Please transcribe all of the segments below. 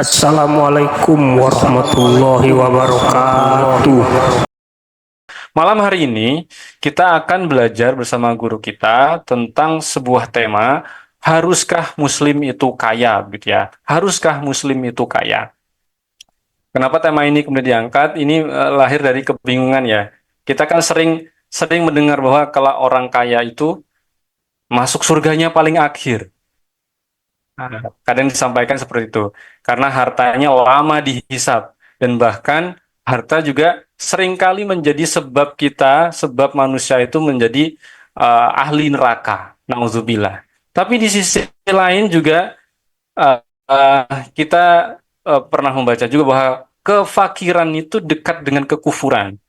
Assalamualaikum warahmatullahi wabarakatuh. Malam hari ini kita akan belajar bersama guru kita tentang sebuah tema, haruskah muslim itu kaya, gitu ya. Haruskah muslim itu kaya? Kenapa tema ini kemudian diangkat? Ini lahir dari kebingungan ya. Kita kan sering mendengar bahwa kalau orang kaya itu masuk surganya paling akhir. Kadang disampaikan seperti itu. Karena hartanya lama dihisap. Dan bahkan harta juga seringkali menjadi sebab manusia itu menjadi ahli neraka. Nauzubillah. Tapi di sisi lain juga uh, kita pernah membaca juga bahwa kefakiran itu dekat dengan kekufuran.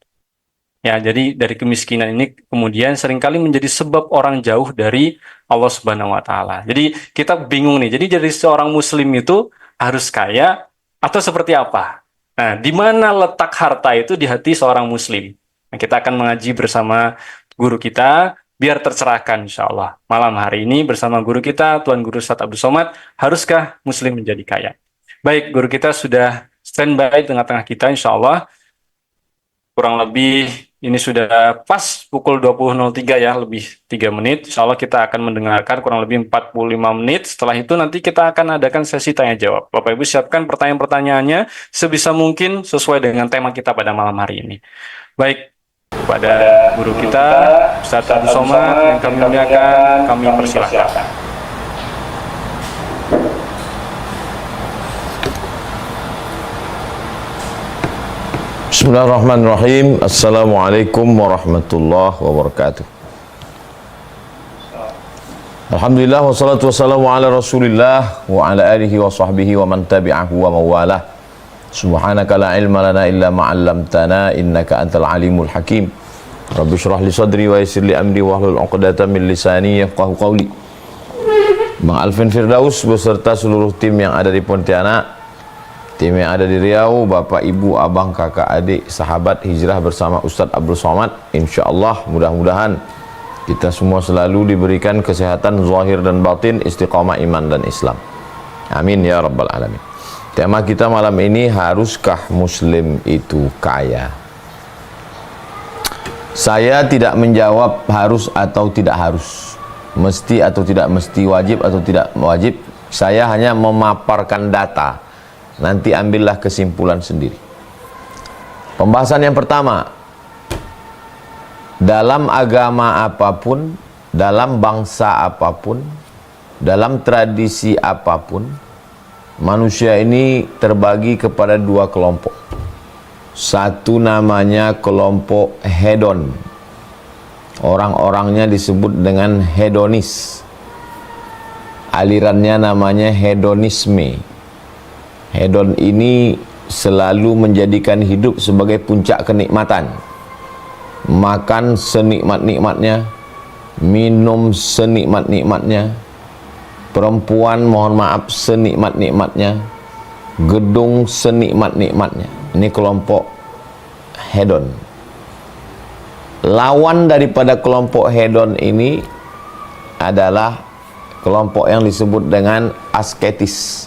Ya, jadi dari kemiskinan ini kemudian seringkali menjadi sebab orang jauh dari Allah Subhanahu wa taala. Jadi kita bingung nih. Jadi seorang muslim itu harus kaya atau seperti apa? Nah, di mana letak harta itu di hati seorang muslim? Nah, kita akan mengaji bersama guru kita biar tercerahkan insya Allah. Malam hari ini bersama guru kita Tuan Guru Ustadz Abdul Somad, haruskah muslim menjadi kaya? Baik, guru kita sudah standby di tengah-tengah kita insya Allah. Kurang lebih ini sudah pas pukul 20.03 ya, lebih 3 menit. Insya Allah kita akan mendengarkan kurang lebih 45 menit. Setelah itu nanti kita akan adakan sesi tanya-jawab. Bapak Ibu siapkan pertanyaan-pertanyaannya sebisa mungkin sesuai dengan tema kita pada malam hari ini. Baik, kepada guru kita, Ustadz Abdul Somad yang kami muliakan, kami persilahkan. Bismillahirrahmanirrahim. Assalamualaikum warahmatullahi wabarakatuh. Alhamdulillah wassalatu wassalamu ala Rasulillah wa ala alihi wa sahbihi wa man tabi'ahu wa mawalah. Subhanaka la ilma lana illa ma 'allamtana innaka antal alimul hakim. Rabbi shrah li sadri wa yassir li amri wa hlul 'uqdatam min lisani yafqahu qawli. Bang Alvin Firdaus beserta seluruh tim yang ada di Pontianak, tim yang ada di Riau, bapak, ibu, abang, kakak, adik, sahabat hijrah bersama Ustadz Abdul Somad. InsyaAllah mudah-mudahan kita semua selalu diberikan kesehatan zahir dan batin, istiqamah iman dan Islam. Amin ya rabbal alamin. Tema kita malam ini, haruskah muslim itu kaya? Saya tidak menjawab harus atau tidak harus, mesti atau tidak mesti, wajib atau tidak wajib. Saya hanya memaparkan data. Nanti ambillah kesimpulan sendiri. Pembahasan yang pertama, dalam agama apapun, dalam bangsa apapun, dalam tradisi apapun, manusia ini terbagi kepada dua kelompok. Satu namanya kelompok hedon. Orang-orangnya disebut dengan hedonis. Alirannya namanya hedonisme. Hedon ini selalu menjadikan hidup sebagai puncak kenikmatan. Makan senikmat-nikmatnya, minum senikmat-nikmatnya, perempuan mohon maaf senikmat-nikmatnya, gedung senikmat-nikmatnya. Ini kelompok hedon. Lawan daripada kelompok hedon ini adalah kelompok yang disebut dengan asketis.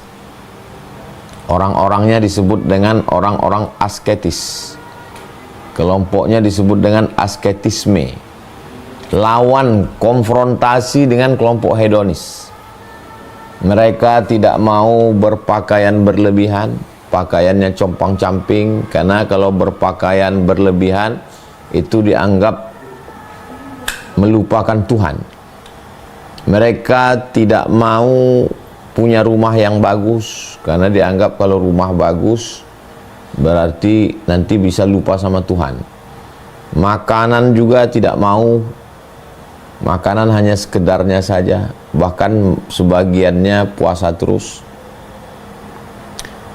Orang-orangnya disebut dengan orang-orang asketis. Kelompoknya disebut dengan asketisme. Lawan, konfrontasi dengan kelompok hedonis. Mereka tidak mau berpakaian berlebihan, pakaiannya compang-camping, karena kalau berpakaian berlebihan itu dianggap melupakan Tuhan. Mereka tidak mau punya rumah yang bagus, karena dianggap kalau rumah bagus berarti nanti bisa lupa sama Tuhan. Makanan juga tidak mau, makanan hanya sekedarnya saja, bahkan sebagiannya puasa terus.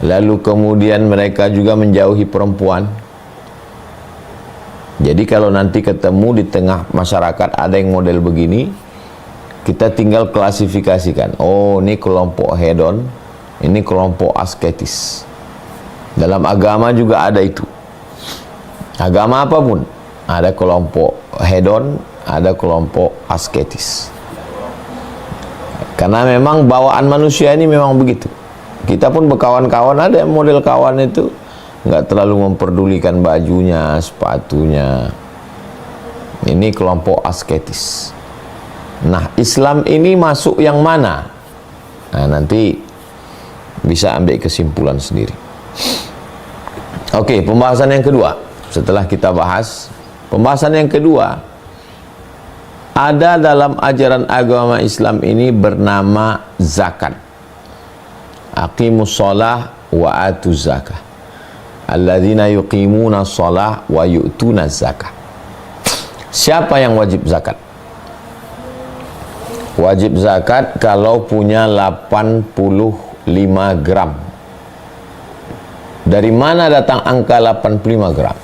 Lalu kemudian mereka juga menjauhi perempuan. Jadi kalau nanti ketemu di tengah masyarakat ada yang model begini, kita tinggal klasifikasikan. Oh, ini kelompok hedon, ini kelompok asketis. Dalam agama juga ada itu. Agama apapun, ada kelompok hedon, ada kelompok asketis. Karena memang bawaan manusia ini memang begitu. Kita pun berkawan-kawan, ada yang model kawan itu nggak terlalu memperdulikan bajunya, sepatunya. Ini kelompok asketis. Nah, Islam ini masuk yang mana? Nah, nanti bisa ambil kesimpulan sendiri. Oke, pembahasan yang kedua. Setelah kita bahas, pembahasan yang kedua, ada dalam ajaran agama Islam ini bernama zakat. Aqimus shalah wa atuz zakah. Alladzina yuqimuna shalah wa yu'tuna zakah. Siapa yang wajib zakat? Wajib zakat kalau punya 85 gram. Dari mana datang angka 85 gram?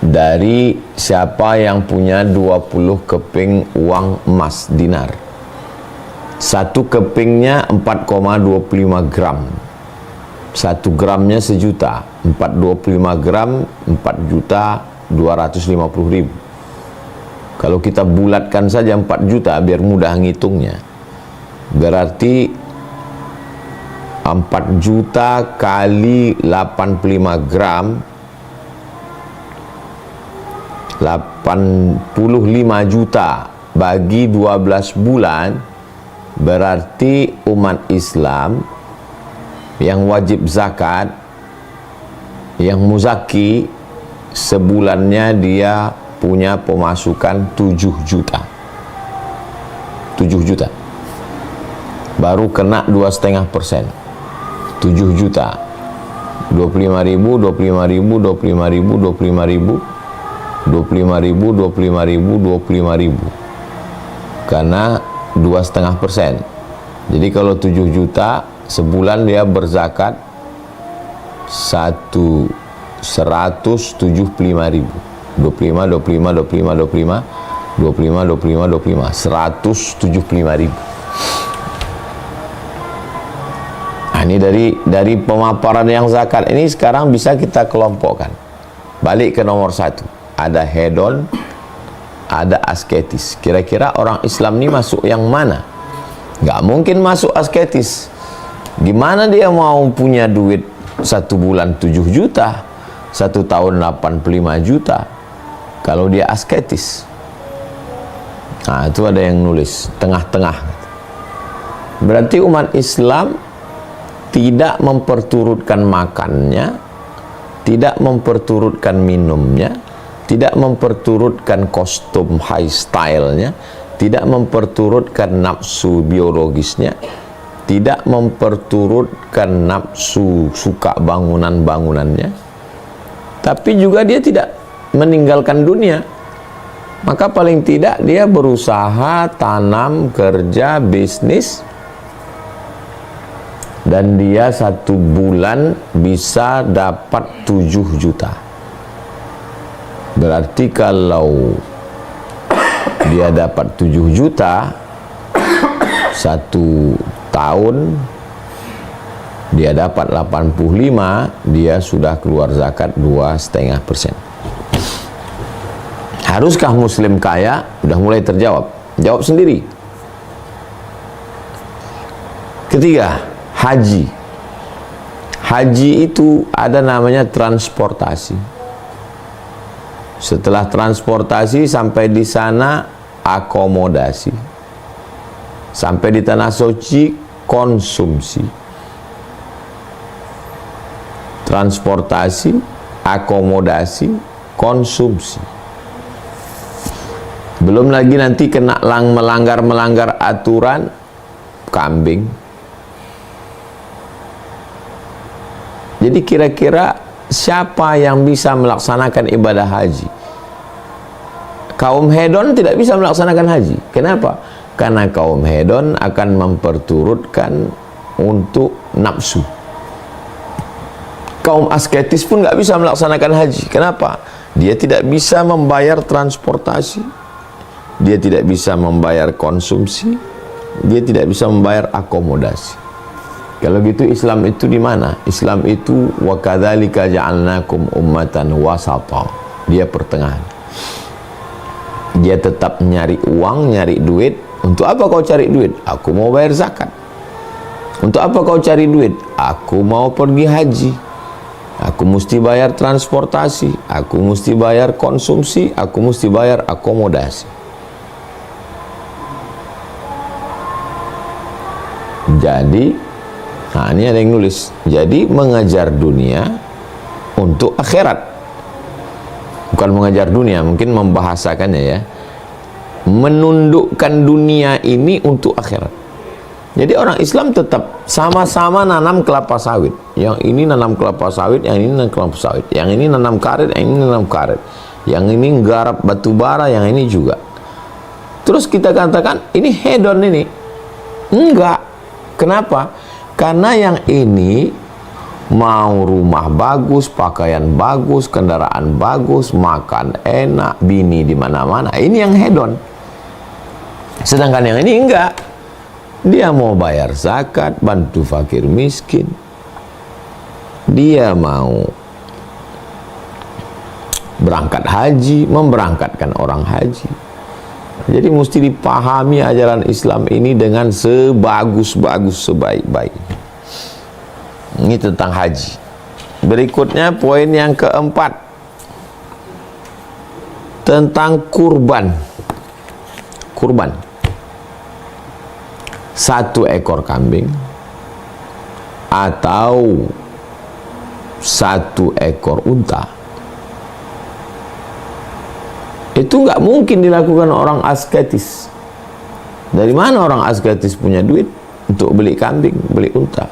Dari siapa yang punya 20 keping uang emas dinar. Satu kepingnya 4,25 gram. 1 gramnya sejuta. 425 gram 4.250.000. Kalau kita bulatkan saja 4 juta biar mudah ngitungnya. Berarti 4 juta kali 85 gram 85 juta bagi 12 bulan, berarti umat Islam yang wajib zakat, yang muzaki, sebulannya dia punya pemasukan 7 juta. 7 juta. Baru kena 2,5%. 7 juta. 25.000, 25.000, 25.000, 25.000, 25.000, 25.000, 25.000. Karena 2,5%. Jadi kalau 7 juta sebulan dia berzakat 175.000. 25, 25, 25, 25, 25, 25, 25, 175.000. Nah, ini dari pemaparan yang zakat ini sekarang bisa kita kelompokkan. Balik ke nomor 1. Ada hedon, ada asketis. Kira-kira orang Islam ini masuk yang mana? Nggak mungkin masuk asketis. Gimana dia mau punya duit 1 bulan 7 juta, 1 tahun 85 juta, kalau dia asketis? Nah, itu ada yang nulis tengah-tengah. Berarti umat Islam tidak memperturutkan makannya, tidak memperturutkan minumnya, tidak memperturutkan kostum high style-nya, tidak memperturutkan nafsu biologisnya, tidak memperturutkan nafsu suka bangunan-bangunannya, tapi juga dia tidak meninggalkan dunia. Maka paling tidak dia berusaha tanam, kerja, bisnis, dan dia 1 bulan bisa dapat 7 juta. Berarti kalau dia dapat 7 juta 1 tahun, dia dapat 85, dia sudah keluar zakat 2,5%. Haruskah muslim kaya? Sudah mulai terjawab. Jawab sendiri. Ketiga, haji. Haji itu ada namanya transportasi. Setelah transportasi sampai di sana akomodasi. Sampai di tanah suci konsumsi. Transportasi, akomodasi, konsumsi. Belum lagi nanti kena melanggar aturan kambing. Jadi kira-kira siapa yang bisa melaksanakan ibadah haji? Kaum hedon tidak bisa melaksanakan haji. Kenapa? Karena kaum hedon akan memperturutkan untuk nafsu. Kaum asketis pun nggak bisa melaksanakan haji. Kenapa? Dia tidak bisa membayar transportasi, dia tidak bisa membayar konsumsi, dia tidak bisa membayar akomodasi. Kalau gitu Islam itu di mana? Islam itu wa kadzalika ja'alnakum ummatan wasata. Dia pertengahan. Dia tetap nyari uang, nyari duit. Untuk apa kau cari duit? Aku mau bayar zakat. Untuk apa kau cari duit? Aku mau pergi haji. Aku mesti bayar transportasi, aku mesti bayar konsumsi, aku mesti bayar akomodasi. Jadi, nah ini ada yang nulis. Jadi mengejar dunia untuk akhirat. Bukan mengejar dunia, mungkin membahasakannya ya. Menundukkan dunia ini untuk akhirat. Jadi orang Islam tetap sama-sama nanam kelapa sawit. Yang ini nanam kelapa sawit, yang ini nanam kelapa sawit. Yang ini nanam karet, yang ini nanam karet. Yang ini garap batu bara, yang ini juga. Terus kita katakan, ini hedon ini. Enggak. Kenapa? Karena yang ini mau rumah bagus, pakaian bagus, kendaraan bagus, makan enak, bini di mana-mana. Ini yang hedon. Sedangkan yang ini enggak. Dia mau bayar zakat, bantu fakir miskin. Dia mau berangkat haji, memberangkatkan orang haji. Jadi mesti dipahami ajaran Islam ini dengan sebagus-bagus, sebaik-baik. Ini tentang haji. Berikutnya poin yang keempat, tentang kurban. Kurban. 1 ekor kambing atau 1 ekor unta. Itu nggak mungkin dilakukan orang asketis. Dari mana orang asketis punya duit untuk beli kambing, beli unta?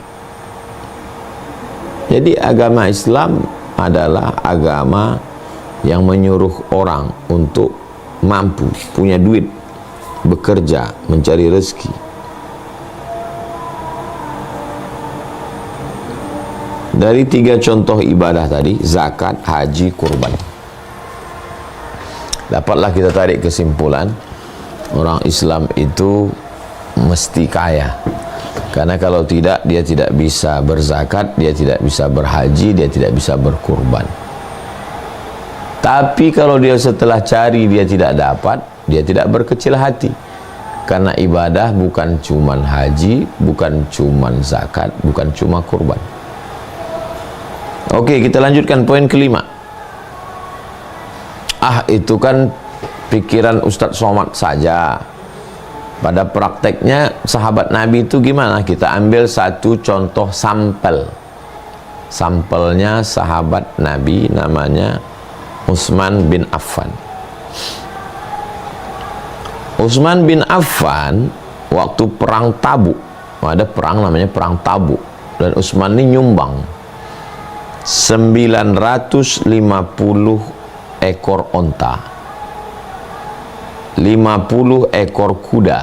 Jadi agama Islam adalah agama yang menyuruh orang untuk mampu, punya duit, bekerja, mencari rezeki. Dari 3 contoh ibadah tadi, zakat, haji, kurban, dapatlah kita tarik kesimpulan, orang Islam itu mesti kaya. Karena kalau tidak, dia tidak bisa berzakat, dia tidak bisa berhaji, dia tidak bisa berkurban. Tapi kalau dia setelah cari dia tidak dapat, dia tidak berkecil hati. Karena ibadah bukan cuman haji, bukan cuman zakat, bukan cuma kurban. Oke, kita lanjutkan poin kelima. Itu kan pikiran Ustadz Somad saja. Pada prakteknya sahabat Nabi itu gimana? Kita ambil satu contoh sampel. Sampelnya sahabat Nabi namanya Utsman bin Affan. Utsman bin Affan waktu perang Tabuk, ada perang namanya perang Tabuk, dan Utsman ini nyumbang 950 ekor onta, 50 ekor kuda,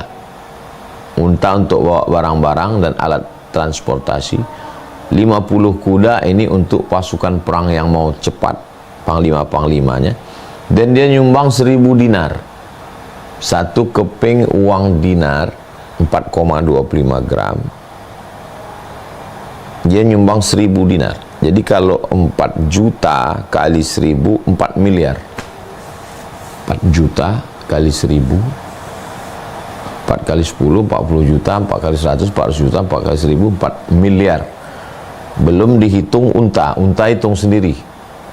unta untuk bawa barang-barang dan alat transportasi, 50 kuda ini untuk pasukan perang yang mau cepat, panglima-panglimanya, dan dia nyumbang 1000 dinar. 1 keping uang dinar 4,25 gram, dia nyumbang 1000 dinar. Jadi kalau 4 juta kali 1000, 4 miliar. 4 juta kali 1000, 4 kali 10, 40 juta, 4 kali 100, 400 juta, 4 kali 1000, 4 miliar. Belum dihitung unta, unta hitung sendiri.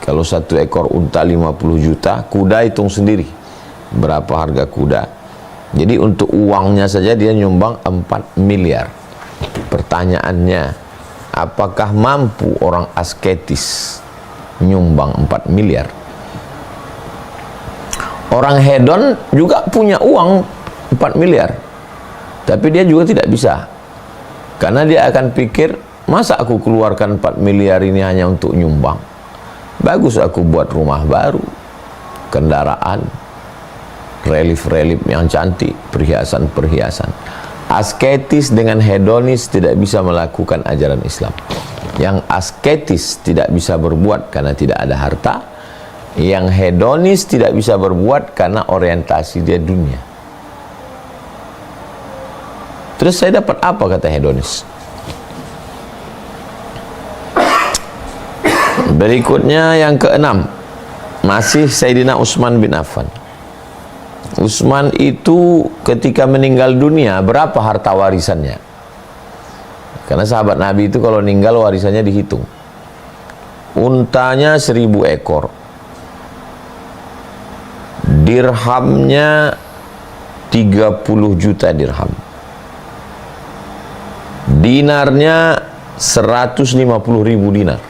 Kalau 1 ekor unta 50 juta, kuda hitung sendiri berapa harga kuda. Jadi untuk uangnya saja dia nyumbang 4 miliar. Pertanyaannya, apakah mampu orang asketis nyumbang 4 miliar? Orang hedon juga punya uang 4 miliar, tapi dia juga tidak bisa. Karena dia akan pikir, masa aku keluarkan 4 miliar ini hanya untuk nyumbang? Bagus aku buat rumah baru, kendaraan, relief-relief yang cantik, perhiasan-perhiasan. Asketis dengan hedonis tidak bisa melakukan ajaran Islam. Yang asketis tidak bisa berbuat karena tidak ada harta. Yang hedonis tidak bisa berbuat karena orientasi dia dunia. Terus saya dapat apa kata hedonis? Berikutnya yang keenam, masih Sayyidina Utsman bin Affan. Utsman itu ketika meninggal dunia, berapa harta warisannya? Karena sahabat Nabi itu kalau meninggal warisannya dihitung. Untanya 1000 ekor. Dirhamnya 30 juta dirham. Dinarnya 150.000 dinar.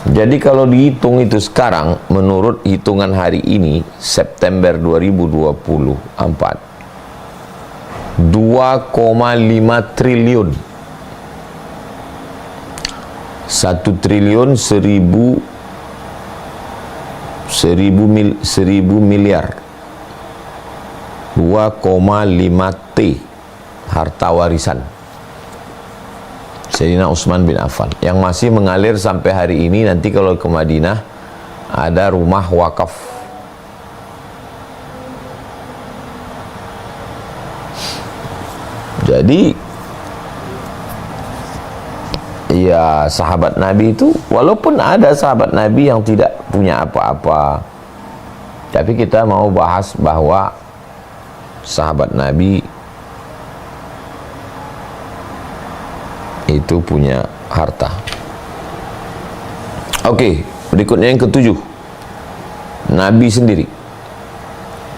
Jadi kalau dihitung itu sekarang, menurut hitungan hari ini, September 2024, 2,5 triliun. 1 triliun 1000 miliar. 2,5 T harta warisan Sayyidina Utsman bin Affan yang masih mengalir sampai hari ini. Nanti kalau ke Madinah ada rumah wakaf. Jadi ya, sahabat Nabi itu, walaupun ada sahabat Nabi yang tidak punya apa-apa, tapi kita mau bahas bahwa sahabat Nabi itu punya harta. Oke, berikutnya yang ketujuh, Nabi sendiri.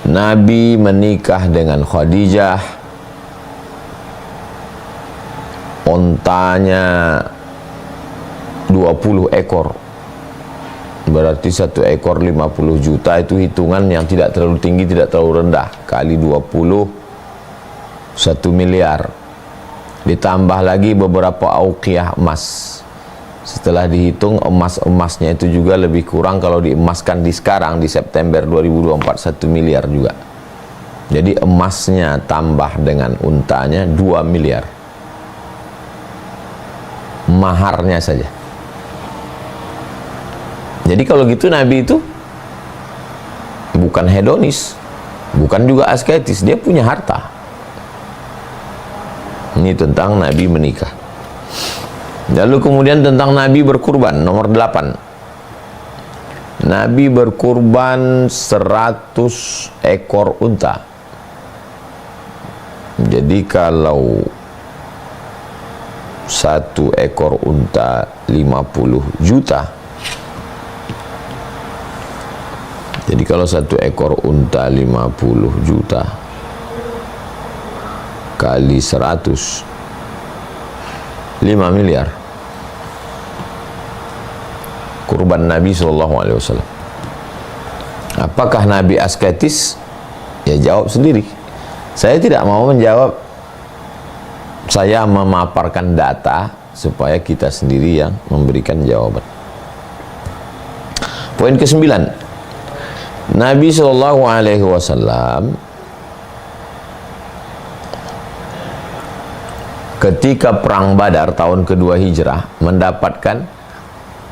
Nabi menikah dengan Khadijah. Ontanya 20 ekor. Berarti 1 ekor 50 juta. Itu hitungan yang tidak terlalu tinggi, tidak terlalu rendah. Kali 20, 1 miliar. Ditambah lagi beberapa auqiyah emas. Setelah dihitung emasnya itu juga lebih kurang, kalau diemaskan di sekarang di September 2024, 1 miliar juga. Jadi emasnya tambah dengan untanya 2 miliar. Maharnya saja. Jadi kalau gitu Nabi itu bukan hedonis, bukan juga asketis, dia punya harta. Ini tentang Nabi menikah. Lalu kemudian tentang Nabi berkurban, nomor 8. Nabi berkurban 100 ekor unta. Jadi kalau 1 ekor unta 50 juta. Jadi kalau 1 ekor unta 50 juta kali 100, 5 miliar kurban Nabi SAW. Apakah Nabi asketis? Ya jawab sendiri. Saya tidak mau menjawab, saya memaparkan data supaya kita sendiri yang memberikan jawaban. Poin ke-9, Nabi SAW ketika perang Badar tahun kedua Hijrah mendapatkan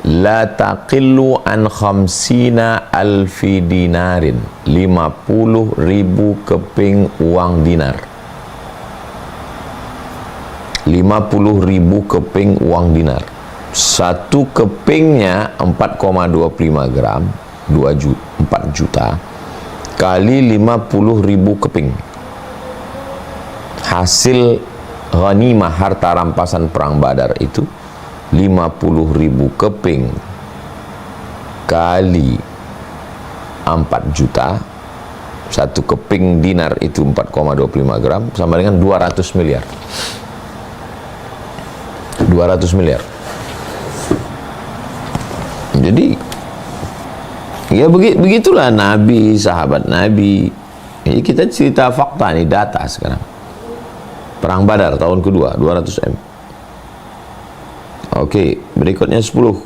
la taqillu an khamsina alfi dinarin, 50.000 keping uang dinar. 50.000 keping uang dinar. 1 kepingnya 4,25 gram, 4 juta kali 50.000 keping. Hasil ghanimah, harta rampasan perang Badar itu 50.000 keping kali 4 juta. 1 keping dinar itu 4,25 gram sama dengan 200 miliar. 200 miliar. Jadi ya begitulah Nabi, sahabat Nabi. Ini kita cerita fakta nih, data sekarang. Perang Badar tahun kedua 200 M. Oke, berikutnya 10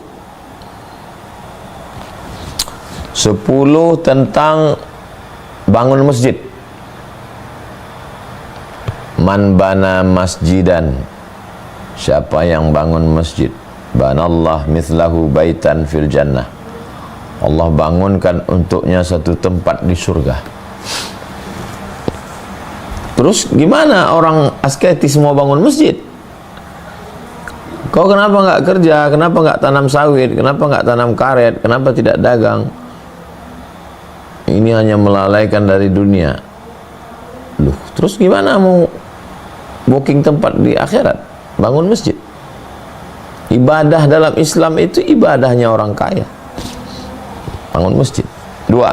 tentang bangun masjid. Man bana masjidan, siapa yang bangun masjid, banallah mithlahu baitan fil jannah, Allah bangunkan untuknya satu tempat di surga. Terus gimana orang asketis mau bangun masjid? Kau kenapa nggak kerja? Kenapa nggak tanam sawit? Kenapa nggak tanam karet? Kenapa tidak dagang? Ini hanya melalaikan dari dunia. Loh, terus gimana mau booking tempat di akhirat? bangun masjid. Ibadah dalam Islam itu ibadahnya orang kaya. Bangun masjid. 2,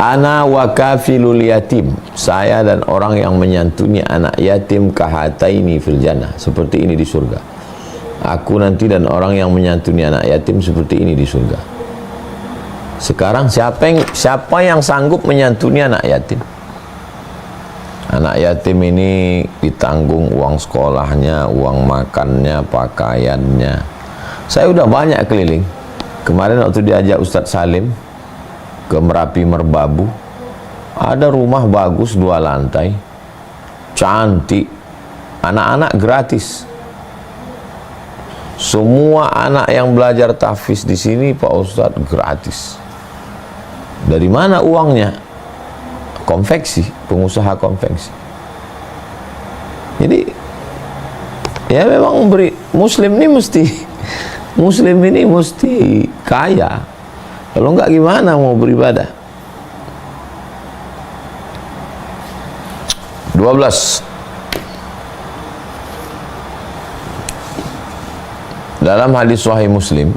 ana wa kafilul yatim, saya dan orang yang menyantuni anak yatim kahataini fil jannah, seperti ini di surga. Aku nanti dan orang yang menyantuni anak yatim seperti ini di surga. Sekarang siapa yang sanggup menyantuni anak yatim? Anak yatim ini ditanggung uang sekolahnya, uang makannya, pakaiannya. Saya udah banyak keliling. Kemarin waktu diajak Ustadz Salim ke Merapi Merbabu, ada rumah bagus 2 lantai, cantik, anak-anak gratis. Semua anak yang belajar tahfiz di sini Pak Ustadz gratis. Dari mana uangnya? Konveksi, pengusaha konveksi. Jadi ya memang Muslim ini mesti kaya. Kalau enggak gimana mau beribadah? 12. Dalam hadis Sahih Muslim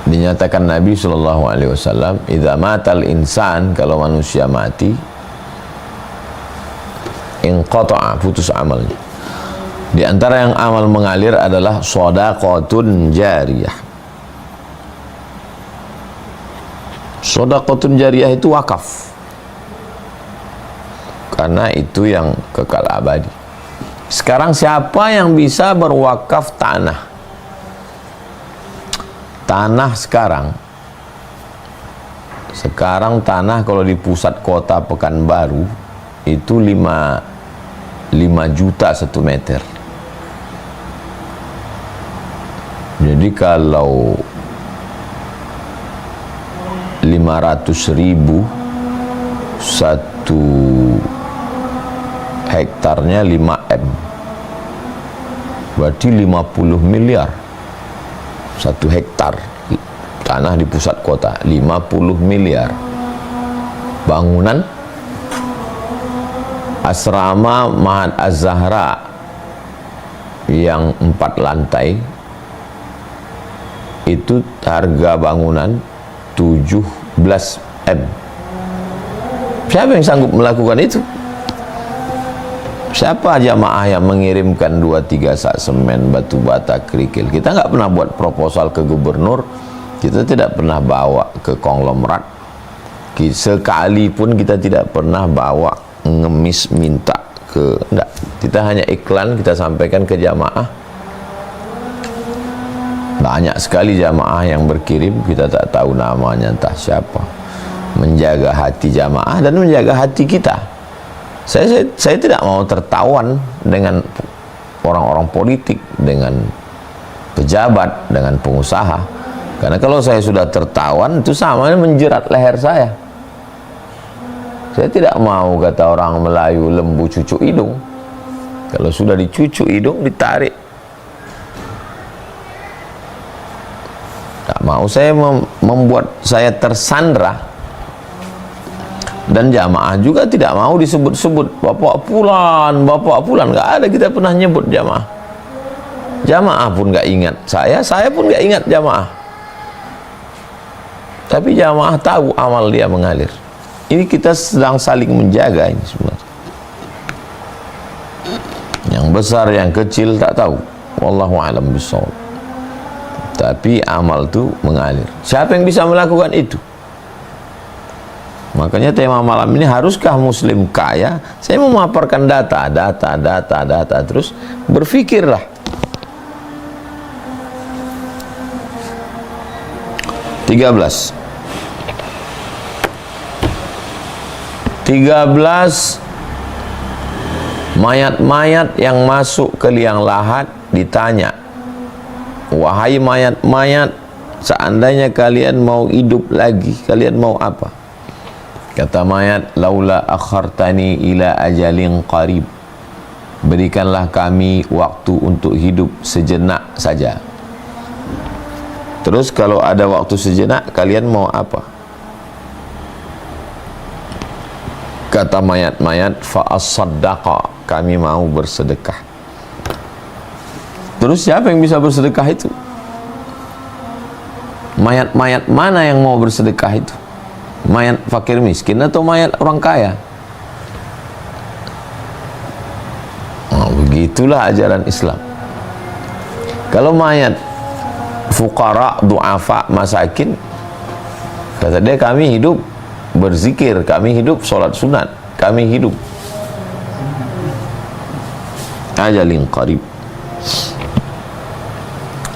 dinyatakan Nabi SAW, idza matal insan, kalau manusia mati, inqata'a, putus amalnya. Di antara yang amal mengalir adalah shadaqatun jariyah. Shadaqatun jariyah itu wakaf, karena itu yang kekal abadi. Sekarang siapa yang bisa berwakaf tanah? Tanah sekarang tanah kalau di pusat kota Pekanbaru itu 5 juta 1 meter. Jadi kalau 500.000 1 hektarnya 5 M, berarti 50 miliar 1 hektar tanah di pusat kota, 50 miliar. Bangunan asrama Mahat Az-Zahra yang 4 lantai itu harga bangunan 17 M. Siapa yang sanggup melakukan itu? Siapa jamaah yang mengirimkan 2-3 sak semen, batu bata, kerikil? Kita nggak pernah buat proposal ke gubernur, kita tidak pernah bawa ke konglomerat, sekalipun kita tidak pernah bawa ngemis minta ke, enggak. Kita hanya iklan, kita sampaikan ke jamaah. Banyak sekali jamaah yang berkirim, kita tak tahu namanya entah siapa. Menjaga hati jamaah dan menjaga hati kita. Saya tidak mau tertawan dengan orang-orang politik, dengan pejabat, dengan pengusaha. Karena kalau saya sudah tertawan, itu sama menjerat leher saya. Saya tidak mau, kata orang Melayu, lembu cucuk hidung. Kalau sudah dicucuk hidung, ditarik. Tak mau saya membuat saya tersandra. Dan jamaah juga tidak mau disebut-sebut bapak fulan, nggak ada, kita pernah nyebut jamaah. Jamaah pun nggak ingat saya pun nggak ingat jamaah. Tapi jamaah tahu amal dia mengalir. Ini kita sedang saling menjaga ini sebenarnya. Yang besar, yang kecil tak tahu. Wallahu a'lam bishawab. Tapi amal itu mengalir. Siapa yang bisa melakukan itu? Makanya tema malam ini, haruskah Muslim kaya? Saya memaparkan data, terus berpikirlah. Tiga belas mayat-mayat yang masuk ke liang lahat ditanya, wahai mayat-mayat, seandainya kalian mau hidup lagi, kalian mau apa? Kata mayat, laula akhartani ila ajalin qarib, berikanlah kami waktu untuk hidup sejenak saja. Terus kalau ada waktu sejenak, kalian mau apa? Kata mayat-mayat, fa'as-saddaqa, kami mau bersedekah. Terus siapa yang bisa bersedekah itu? Mayat-mayat mana yang mau bersedekah itu? Mayat fakir miskin atau mayat orang kaya? Nah, begitulah ajaran Islam. Kalau mayat fuqara, du'afa, masakin, kata dia, kami hidup berzikir, kami hidup sholat sunat, kami hidup ajalin qarib.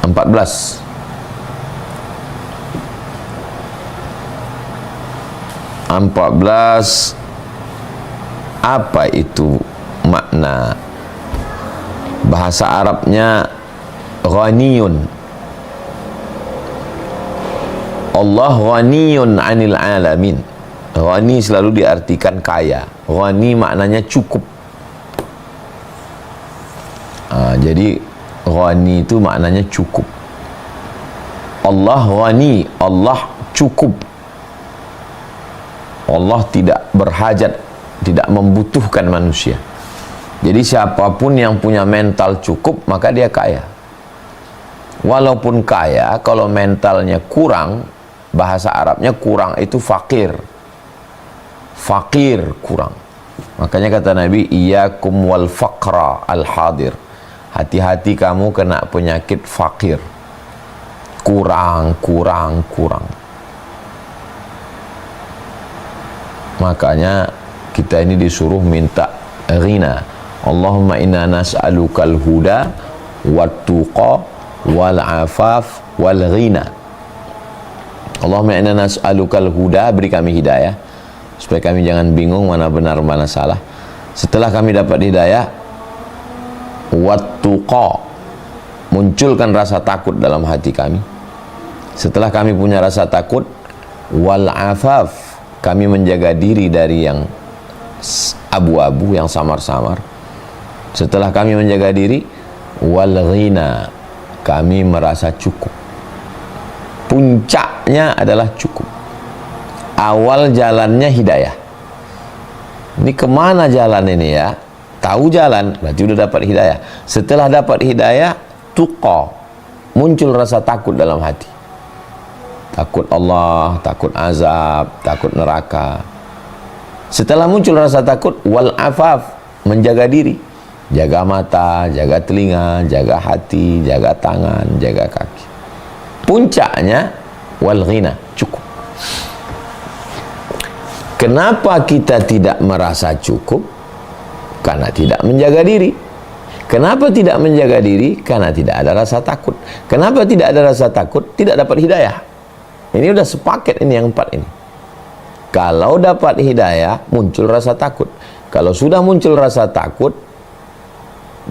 14. Apa itu makna bahasa Arabnya ghaniyun? Allah ghaniyun 'anil alamin. Ghani selalu diartikan kaya. Ghani maknanya cukup. Jadi ghani itu maknanya cukup. Allah ghani, Allah cukup. Allah tidak berhajat, tidak membutuhkan manusia. Jadi siapapun yang punya mental cukup, maka dia kaya. Walaupun kaya, kalau mentalnya kurang, bahasa Arabnya kurang itu fakir. Fakir, kurang. Makanya kata Nabi, iyyakum wal faqra al hadir. Hati-hati kamu kena penyakit fakir. Kurang. Makanya kita ini disuruh minta ghina. Allahumma inna nas'alukal huda wat tuqa wal afaf wal ghina. Allahumma inna nas'alukal huda, beri kami hidayah supaya kami jangan bingung mana benar mana salah. Setelah kami dapat hidayah, wat tuqa, munculkan rasa takut dalam hati kami. Setelah kami punya rasa takut, wal afaf, kami menjaga diri dari yang abu-abu, yang samar-samar. Setelah kami menjaga diri, wal ghina, kami merasa cukup. Puncaknya adalah cukup. Awal jalannya hidayah. Ini kemana jalan ini ya? Tahu jalan, berarti udah dapat hidayah. Setelah dapat hidayah, tuqa, muncul rasa takut dalam hati. Takut Allah, takut azab, takut neraka. Setelah muncul rasa takut, wal afaf, menjaga diri. Jaga mata, jaga telinga, jaga hati, jaga tangan, jaga kaki. Puncaknya, wal ghina, cukup. Kenapa kita tidak merasa cukup? Karena tidak menjaga diri. Kenapa tidak menjaga diri? Karena tidak ada rasa takut. Kenapa tidak ada rasa takut? Tidak dapat hidayah. Ini udah sepaket ini yang 4 ini. Kalau dapat hidayah, muncul rasa takut. Kalau sudah muncul rasa takut,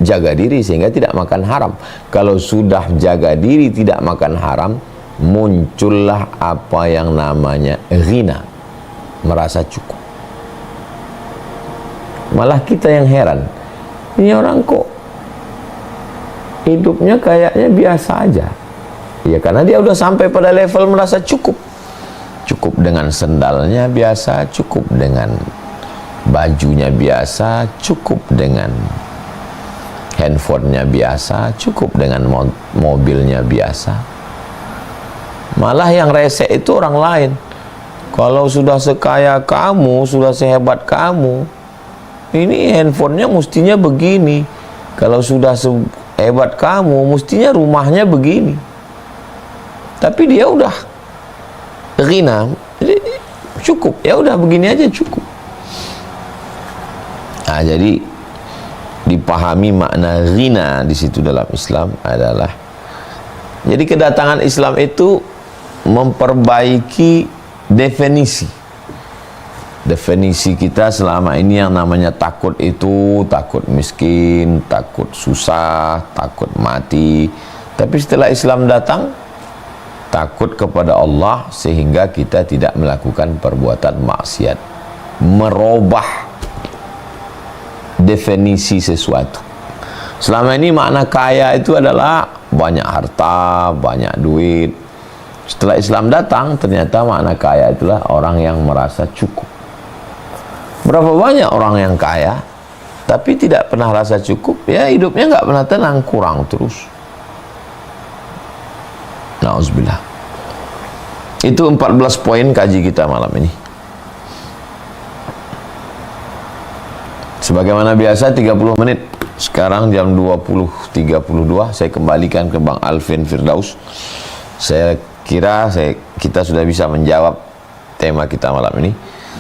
jaga diri sehingga tidak makan haram. Kalau sudah jaga diri tidak makan haram, muncullah apa yang namanya ghina, merasa cukup. Malah kita yang heran, ini orang kok hidupnya kayaknya biasa aja. Ya karena dia udah sampai pada level merasa cukup. Cukup dengan sendalnya biasa, cukup dengan bajunya biasa, cukup dengan handphonenya biasa, cukup dengan mobilnya biasa. Malah yang rese itu orang lain. Kalau sudah sekaya kamu, sudah sehebat kamu, ini handphonenya mestinya begini. Kalau sudah sehebat kamu, mestinya rumahnya begini. Tapi dia udah ghina, jadi cukup. Ya udah begini aja cukup. Nah, jadi dipahami makna ghina di situ dalam Islam adalah, jadi kedatangan Islam itu memperbaiki definisi kita selama ini yang namanya takut itu takut miskin, takut susah, takut mati. Tapi setelah Islam datang, takut kepada Allah sehingga kita tidak melakukan perbuatan maksiat, merubah definisi sesuatu. Selama ini makna kaya itu adalah banyak harta, banyak duit. Setelah Islam datang, ternyata makna kaya itulah orang yang merasa cukup. Berapa banyak orang yang kaya tapi tidak pernah rasa cukup, ya hidupnya nggak pernah tenang, kurang terus. Nauzubillah. Itu 14 poin kaji kita malam ini. Sebagaimana biasa 30 menit. Sekarang jam 20.32, saya kembalikan ke Bang Alvin Firdaus. Saya kira kita sudah bisa menjawab tema kita malam ini.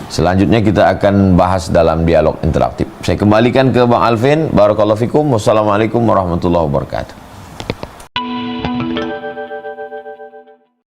Selanjutnya kita akan bahas dalam dialog interaktif. Saya kembalikan ke Bang Alvin. Barakallahu fikum. Wassalamualaikum warahmatullahi wabarakatuh.